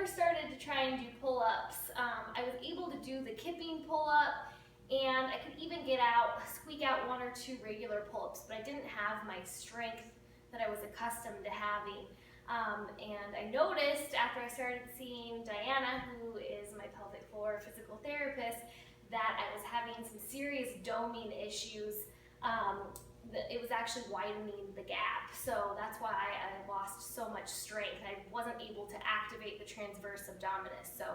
first started to try and do pull-ups, I was able to do the kipping pull-up, and I could even squeak out 1 or 2 regular pull-ups, but I didn't have my strength that I was accustomed to having. And I noticed after I started seeing Diana, who is my pelvic floor physical therapist, that I was having some serious doming issues. It was actually widening the gap, so that's why I lost so much strength. I wasn't able to activate the transverse abdominis. So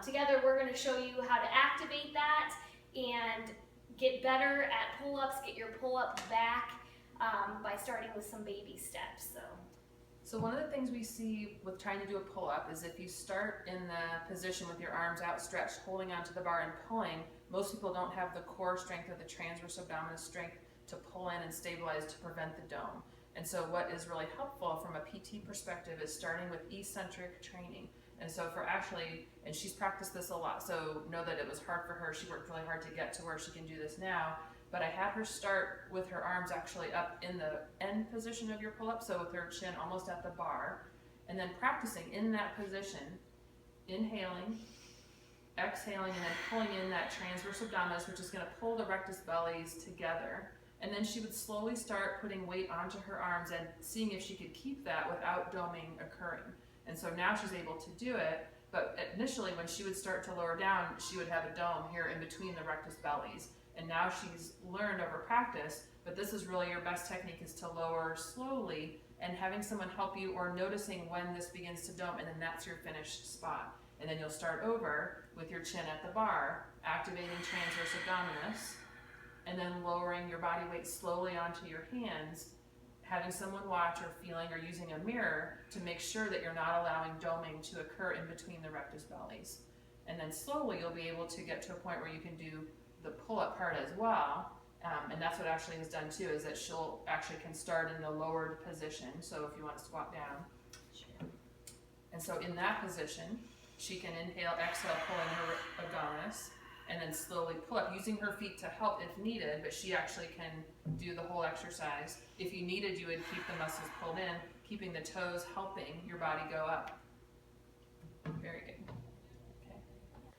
together we're going to show you how to activate that and get better at pull-ups, get your pull-up back by starting with some baby steps. So one of the things we see with trying to do a pull-up is if you start in the position with your arms outstretched, holding onto the bar and pulling, most people don't have the core strength or the transverse abdominis strength to pull in and stabilize to prevent the dome. And so what is really helpful from a PT perspective is starting with eccentric training. And so for Ashley, and she's practiced this a lot, so know that it was hard for her. She worked really hard to get to where she can do this now. But I had her start with her arms actually up in the end position of your pull-up, so with her chin almost at the bar, and then practicing in that position, inhaling, exhaling, and then pulling in that transverse abdominis, which is going to pull the rectus bellies together. And then she would slowly start putting weight onto her arms and seeing if she could keep that without doming occurring. And so now she's able to do it, but initially when she would start to lower down, she would have a dome here in between the rectus bellies. And now she's learned over practice, but this is really your best technique, is to lower slowly and having someone help you, or noticing when this begins to dome, and then that's your finished spot. And then you'll start over with your chin at the bar, activating transverse abdominis, and then lowering your body weight slowly onto your hands, having someone watch or feeling or using a mirror to make sure that you're not allowing doming to occur in between the rectus bellies. And then slowly you'll be able to get to a point where you can do the pull-up part as well, and that's what Ashley has done too, is that she'll actually can start in the lowered position. So if you want to squat down, sure. And so in that position, she can inhale, exhale, pull in her abdominis, and then slowly pull up, using her feet to help if needed, but she actually can do the whole exercise. If you needed, you would keep the muscles pulled in, keeping the toes helping your body go up.